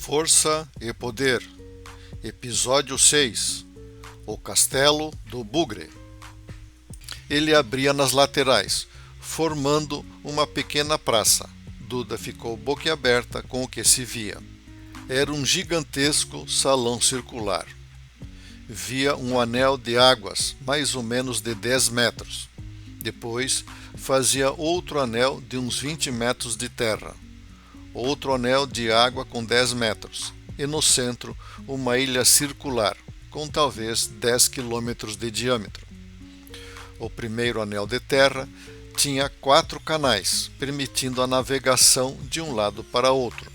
Força e Poder, Episódio 6. O Castelo do Bugre. Ele abria nas laterais, formando uma pequena praça. Duda ficou boquiaberta com o que se via. Era um gigantesco salão circular. Via um anel de águas, mais ou menos de 10 metros. Depois, fazia outro anel de uns 20 metros de terra. Outro anel de água com 10 metros, e no centro uma ilha circular, com talvez 10 quilômetros de diâmetro. O primeiro anel de terra tinha 4 canais, permitindo a navegação de um lado para outro.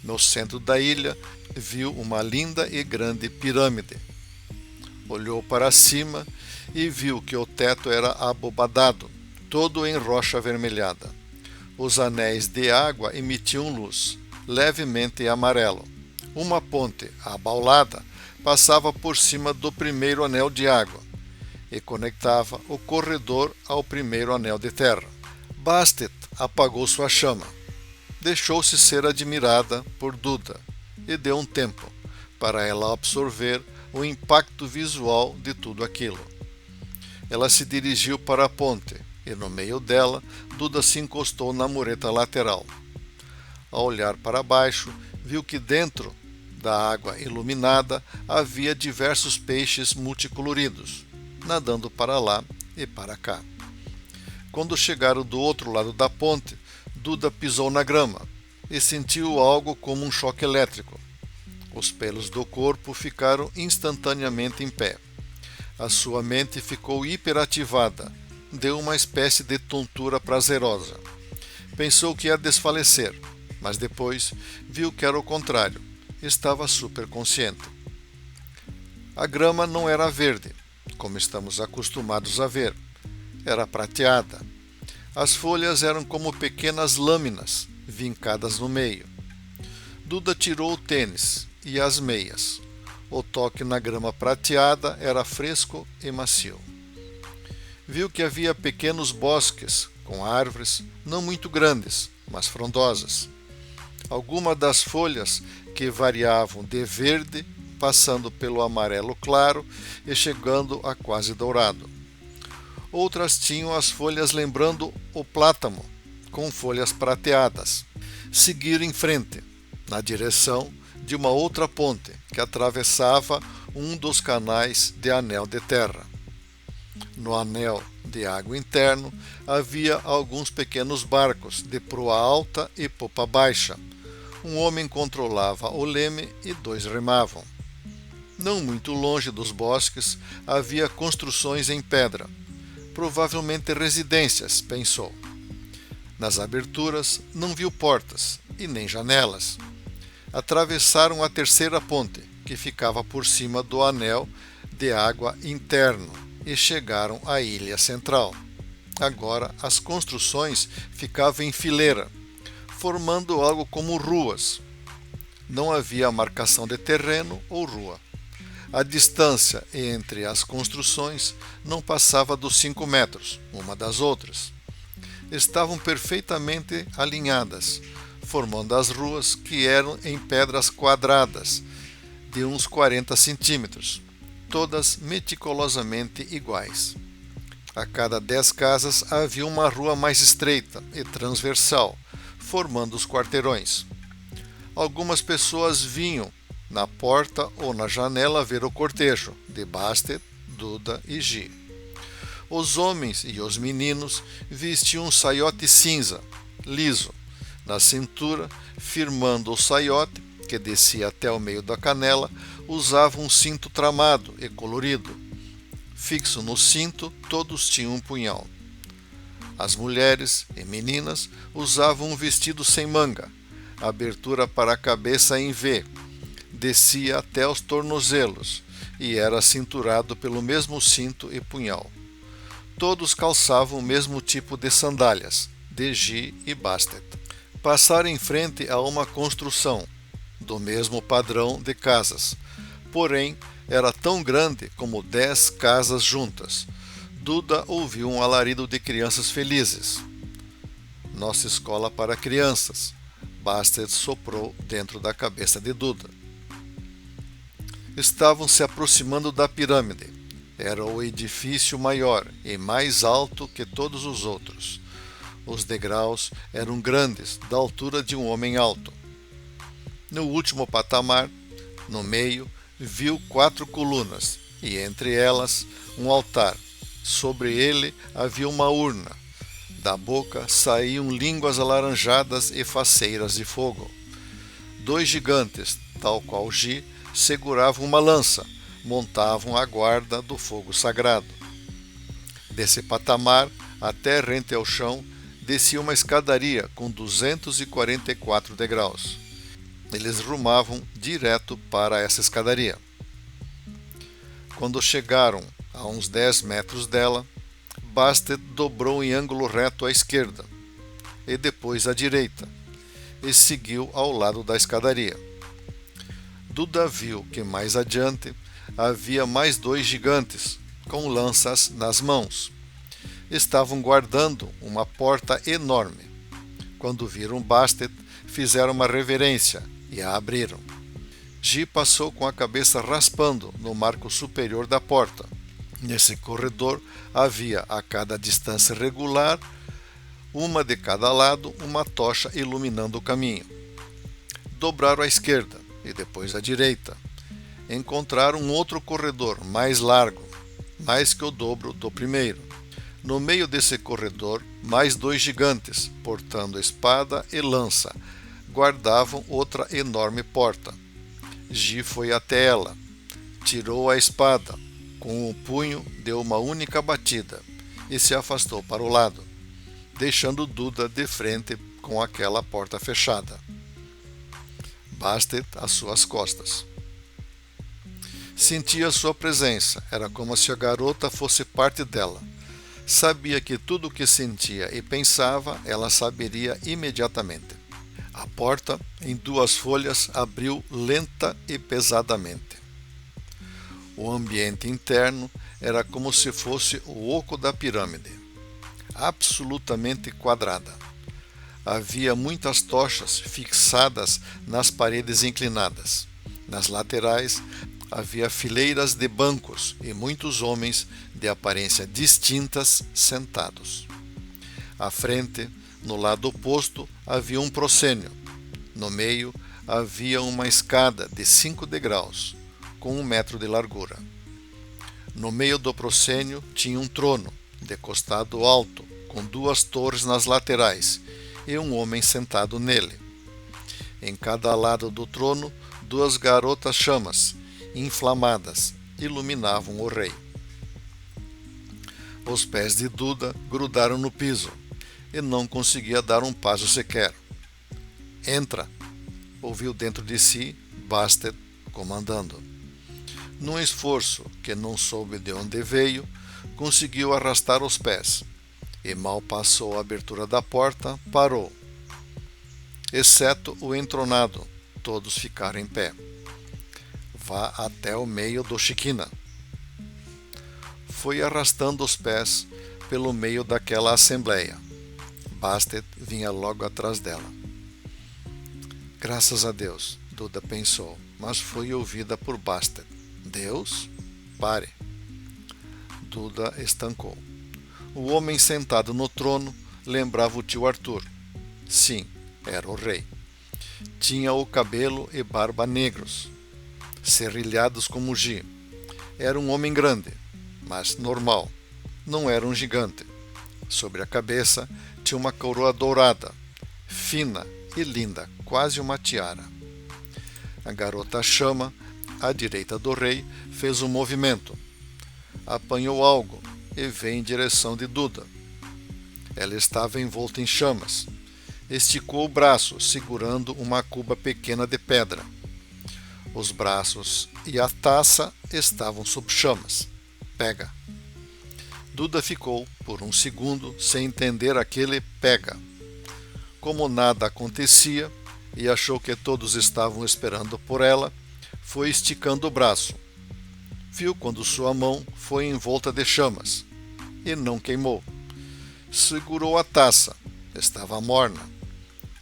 No centro da ilha, viu uma linda e grande pirâmide. Olhou para cima e viu que o teto era abobadado, todo em rocha avermelhada. Os anéis de água emitiam luz, levemente amarelo. Uma ponte, abaulada, passava por cima do primeiro anel de água e conectava o corredor ao primeiro anel de terra. Bastet apagou sua chama. Deixou-se ser admirada por Duda e deu um tempo para ela absorver o impacto visual de tudo aquilo. Ela se dirigiu para a ponte e, no meio dela, Duda se encostou na mureta lateral. Ao olhar para baixo, viu que dentro da água iluminada havia diversos peixes multicoloridos, nadando para lá e para cá. Quando chegaram do outro lado da ponte, Duda pisou na grama e sentiu algo como um choque elétrico. Os pelos do corpo ficaram instantaneamente em pé. A sua mente ficou hiperativada. Deu uma espécie de tontura prazerosa. Pensou que ia desfalecer, mas depois viu que era o contrário. Estava superconsciente. A grama não era verde, como estamos acostumados a ver. Era prateada. As folhas eram como pequenas lâminas, vincadas no meio. Duda tirou o tênis e as meias. O toque na grama prateada era fresco e macio. Viu que havia pequenos bosques com árvores não muito grandes, mas frondosas. Algumas das folhas que variavam de verde, passando pelo amarelo claro e chegando a quase dourado. Outras tinham as folhas lembrando o plátano, com folhas prateadas. Seguiram em frente, na direção de uma outra ponte que atravessava um dos canais de anel de terra. No anel de água interno havia alguns pequenos barcos de proa alta e popa baixa. Um homem controlava o leme e 2 remavam. Não muito longe dos bosques havia construções em pedra, provavelmente residências, pensou. Nas aberturas não viu portas e nem janelas. Atravessaram a terceira ponte, que ficava por cima do anel de água interno, e chegaram à ilha central. Agora as construções ficavam em fileira, formando algo como ruas. Não havia marcação de terreno ou rua. A distância entre as construções não passava dos 5 metros, uma das outras. Estavam perfeitamente alinhadas, formando as ruas que eram em pedras quadradas, de uns 40 centímetros. Todas meticulosamente iguais. A cada 10 casas havia uma rua mais estreita e transversal, formando os quarteirões. Algumas pessoas vinham na porta ou na janela ver o cortejo de Bastet, Duda e Gi. Os homens e os meninos vestiam um saiote cinza, liso, na cintura, firmando o saiote, que descia até o meio da canela, usava um cinto tramado e colorido. Fixo no cinto, todos tinham um punhal. As mulheres e meninas usavam um vestido sem manga, abertura para a cabeça em V, descia até os tornozelos e era cinturado pelo mesmo cinto e punhal. Todos calçavam o mesmo tipo de sandálias, de Gi e Bastet. Passaram em frente a uma construção, do mesmo padrão de casas, porém era tão grande como 10 casas juntas. Duda ouviu um alarido de crianças felizes. Nossa escola para crianças. Bastet soprou dentro da cabeça de Duda. Estavam se aproximando da pirâmide. Era o edifício maior e mais alto que todos os outros. Os degraus eram grandes, da altura de um homem alto. No último patamar, no meio, viu 4 colunas, e entre elas um altar. Sobre ele havia uma urna. Da boca saíam línguas alaranjadas e faceiras de fogo. 2 gigantes, tal qual Gi, seguravam uma lança, montavam a guarda do fogo sagrado. Desse patamar, até rente ao chão, descia uma escadaria com 244 degraus. Eles rumavam direto para essa escadaria. Quando chegaram a uns 10 metros dela, Bastet dobrou em ângulo reto à esquerda e depois à direita e seguiu ao lado da escadaria. Duda viu que mais adiante havia mais 2 gigantes com lanças nas mãos. Estavam guardando uma porta enorme. Quando viram Bastet, fizeram uma reverência e a abriram. Gi passou com a cabeça raspando no marco superior da porta. Nesse corredor havia, a cada distância regular, uma de cada lado, uma tocha iluminando o caminho. Dobraram à esquerda e depois à direita. Encontraram um outro corredor mais largo, mais que o dobro do primeiro. No meio desse corredor, mais 2 gigantes, portando espada e lança, guardavam outra enorme porta. Gi foi até ela, tirou a espada, com o punho deu uma única batida e se afastou para o lado, deixando Duda de frente com aquela porta fechada. Bastet às suas costas. Sentia sua presença, era como se a garota fosse parte dela. Sabia que tudo o que sentia e pensava, ela saberia imediatamente. A porta, em 2 folhas, abriu lenta e pesadamente. O ambiente interno era como se fosse o oco da pirâmide, absolutamente quadrada. Havia muitas tochas fixadas nas paredes inclinadas. Nas laterais havia fileiras de bancos e muitos homens de aparência distintas sentados. À frente, no lado oposto, havia um proscênio. No meio havia uma escada de 5 degraus, com 1 metro de largura. No meio do proscênio tinha um trono, de costado alto, com 2 torres nas laterais, e um homem sentado nele. Em cada lado do trono, 2 garotas chamas, inflamadas, iluminavam o rei. Os pés de Duda grudaram no piso, e não conseguia dar um passo sequer. Entra! Ouviu dentro de si Bastet comandando. Num esforço que não soube de onde veio, conseguiu arrastar os pés, e mal passou a abertura da porta, parou. Exceto o entronado, todos ficaram em pé. Vá até o meio do Chiquina. Foi arrastando os pés pelo meio daquela assembleia. Bastet vinha logo atrás dela. Graças a Deus, Duda pensou, mas foi ouvida por Bastet. Deus? Pare. Duda estancou. O homem sentado no trono lembrava o tio Arthur. Sim, era o rei. Tinha o cabelo e barba negros, serrilhados como Gi. Era um homem grande, mas normal. Não era um gigante. Sobre a cabeça tinha uma coroa dourada, fina e linda, quase uma tiara. A garota chama, à direita do rei, fez um movimento. Apanhou algo e veio em direção de Duda. Ela estava envolta em chamas. Esticou o braço, segurando uma cuba pequena de pedra. Os braços e a taça estavam sob chamas. Pega. Duda ficou, por um segundo, sem entender aquele pega. Como nada acontecia e achou que todos estavam esperando por ela, foi esticando o braço. Viu quando sua mão foi envolta de chamas e não queimou. Segurou a taça, estava morna.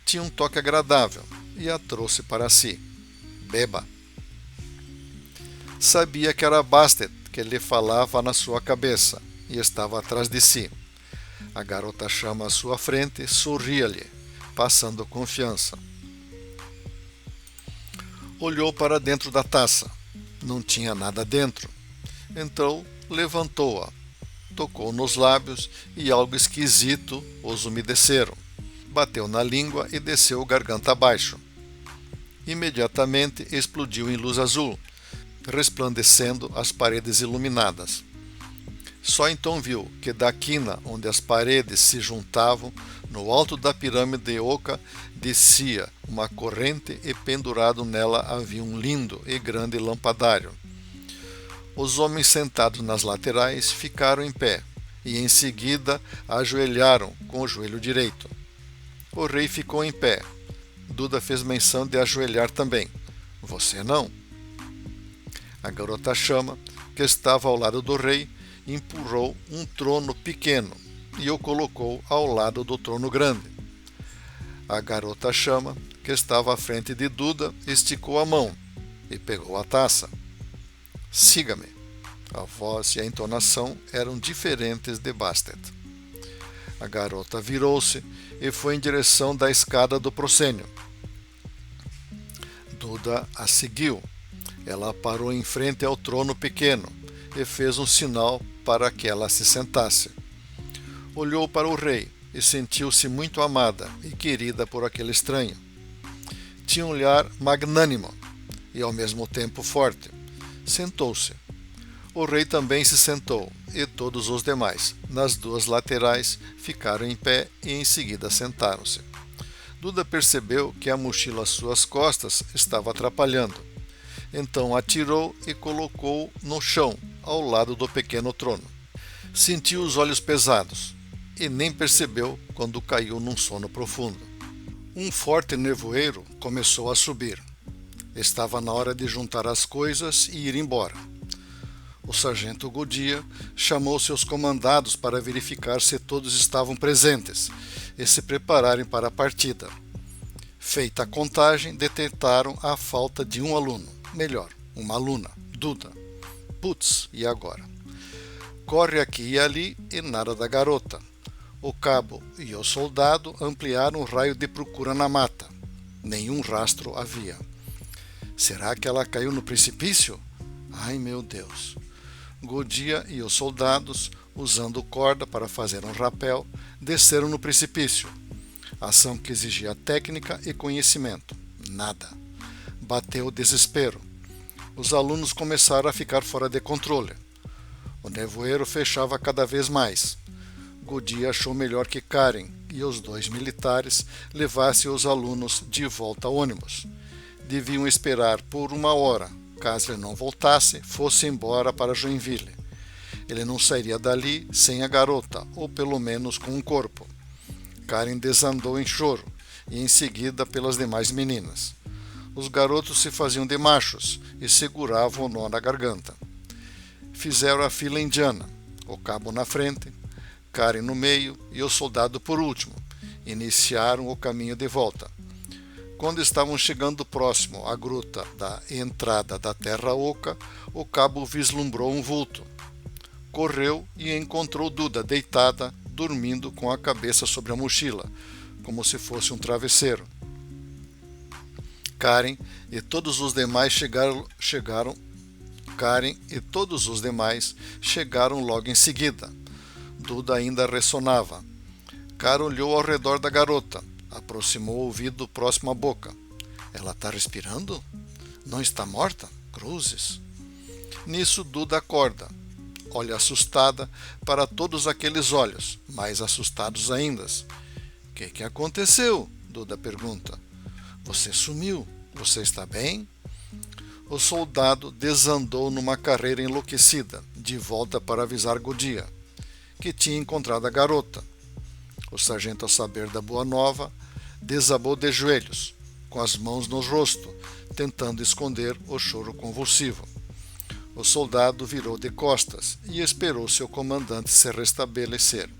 tinha um toque agradável e a trouxe para si. Beba. Sabia que era Bastet que lhe falava na sua cabeça e estava atrás de si. A garota chama à sua frente, sorria-lhe, passando confiança. Olhou para dentro da taça. Não tinha nada dentro. Então levantou-a, tocou nos lábios e algo esquisito os umedeceram. Bateu na língua e desceu garganta abaixo. Imediatamente explodiu em luz azul, resplandecendo as paredes iluminadas. Só então viu que da quina onde as paredes se juntavam, no alto da pirâmide de Oca, descia uma corrente e pendurado nela havia um lindo e grande lampadário. Os homens sentados nas laterais ficaram em pé e em seguida ajoelharam com o joelho direito. O rei ficou em pé. Duda fez menção de ajoelhar também. Você não? A garota chama, que estava ao lado do rei, empurrou um trono pequeno e o colocou ao lado do trono grande. A garota chama, que estava à frente de Duda, esticou a mão e pegou a taça. Siga-me. A voz e a entonação eram diferentes de Bastet. A garota virou-se e foi em direção da escada do proscênio. Duda a seguiu. Ela parou em frente ao trono pequeno e fez um sinal para que ela se sentasse. Olhou para o rei e sentiu-se muito amada e querida por aquele estranho. Tinha um olhar magnânimo e ao mesmo tempo forte. Sentou-se. O rei também se sentou e todos os demais, nas duas laterais, ficaram em pé e em seguida sentaram-se. Duda percebeu que a mochila às suas costas estava atrapalhando. Então atirou e colocou no chão, ao lado do pequeno trono. Sentiu os olhos pesados e nem percebeu quando caiu num sono profundo. Um forte nevoeiro começou a subir. Estava na hora de juntar as coisas e ir embora. O sargento Godia chamou seus comandados para verificar se todos estavam presentes e se prepararem para a partida. Feita a contagem, detectaram a falta de um aluno. Melhor, uma aluna, Duda. Putz, e agora? Corre aqui e ali e nada da garota. O cabo e o soldado ampliaram o raio de procura na mata. Nenhum rastro havia. Será que ela caiu no precipício? Ai, meu Deus! Godia e os soldados, usando corda para fazer um rapel, desceram no precipício. Ação que exigia técnica e conhecimento. Nada. Bateu o desespero. Os alunos começaram a ficar fora de controle. O nevoeiro fechava cada vez mais. Godia achou melhor que Karen e os dois militares levassem os alunos de volta ao ônibus. Deviam esperar por 1 hora. Caso ele não voltasse, fosse embora para Joinville. Ele não sairia dali sem a garota, ou pelo menos com um corpo. Karen desandou em choro, e em seguida pelas demais meninas. Os garotos se faziam de machos e seguravam o nó na garganta. Fizeram a fila indiana, o cabo na frente, Karen no meio e o soldado por último. Iniciaram o caminho de volta. Quando estavam chegando próximo à gruta da entrada da Terra Oca, o cabo vislumbrou um vulto. Correu e encontrou Duda deitada, dormindo com a cabeça sobre a mochila, como se fosse um travesseiro. Karen e todos os demais chegaram logo em seguida. Duda ainda ressonava. Karen olhou ao redor da garota. Aproximou o ouvido próximo à boca. Ela está respirando? Não está morta? Cruzes. Nisso Duda acorda. Olha assustada para todos aqueles olhos, mais assustados ainda. O que aconteceu? Duda pergunta. Você sumiu. Você está bem? O soldado desandou numa carreira enlouquecida, de volta para avisar Godia, que tinha encontrado a garota. O sargento, ao saber da boa nova, desabou de joelhos, com as mãos no rosto, tentando esconder o choro convulsivo. O soldado virou de costas e esperou seu comandante se restabelecer.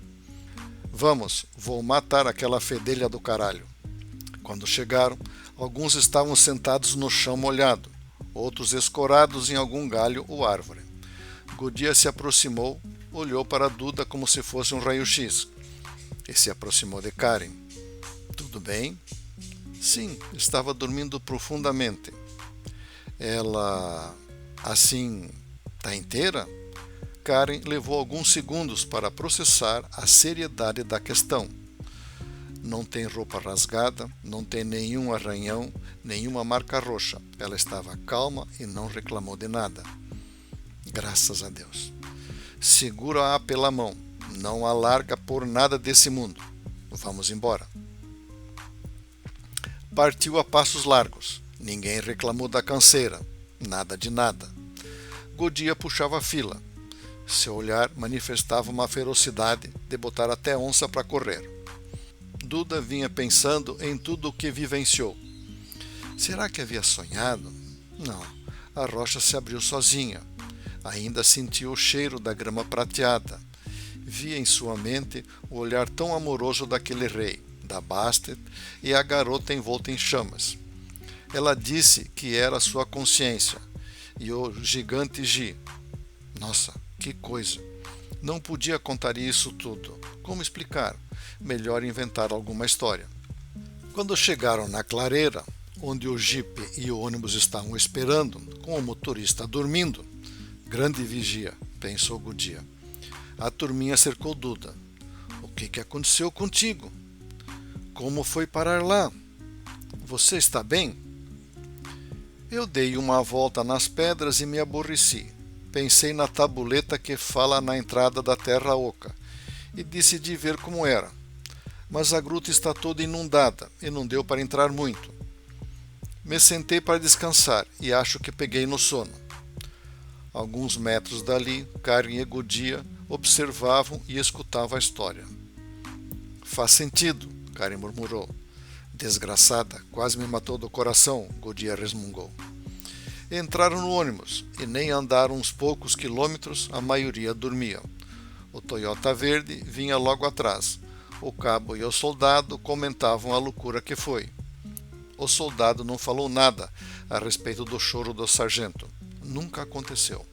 Vamos, vou matar aquela fedelha do caralho. Quando chegaram, alguns estavam sentados no chão molhado, outros escorados em algum galho ou árvore. Godia se aproximou, olhou para Duda como se fosse um raio-x e se aproximou de Karen. Tudo bem? Sim, estava dormindo profundamente. Ela, assim, está inteira? Karen levou alguns segundos para processar a seriedade da questão. Não tem roupa rasgada, não tem nenhum arranhão, nenhuma marca roxa. Ela estava calma e não reclamou de nada. Graças a Deus. Segura-a pela mão, não a larga por nada desse mundo. Vamos embora. Partiu a passos largos. Ninguém reclamou da canseira. Nada de nada. Godia puxava a fila. Seu olhar manifestava uma ferocidade de botar até onça para correr. Duda vinha pensando em tudo o que vivenciou. Será que havia sonhado? Não. A rocha se abriu sozinha. Ainda sentiu o cheiro da grama prateada. Via em sua mente o olhar tão amoroso daquele rei, da Bastet e a garota envolta em chamas. Ela disse que era sua consciência e o gigante Gi. Nossa, que coisa! Não podia contar isso tudo. Como explicar? Melhor inventar alguma história. Quando chegaram na clareira, onde o jipe e o ônibus estavam esperando, com o motorista dormindo, grande vigia, pensou Godia. A turminha cercou Duda. O que aconteceu contigo? Como foi parar lá? Você está bem? Eu dei uma volta nas pedras e me aborreci. Pensei na tabuleta que fala na entrada da Terra Oca e decidi ver como era. Mas a gruta está toda inundada e não deu para entrar muito. Me sentei para descansar e acho que peguei no sono. Alguns metros dali, Karen e Godia observavam e escutavam a história. Faz sentido, Karen murmurou. Desgraçada, quase me matou do coração, Godia resmungou. Entraram no ônibus e nem andaram uns poucos quilômetros, a maioria dormia. O Toyota verde vinha logo atrás. O cabo e o soldado comentavam a loucura que foi. O soldado não falou nada a respeito do choro do sargento. Nunca aconteceu.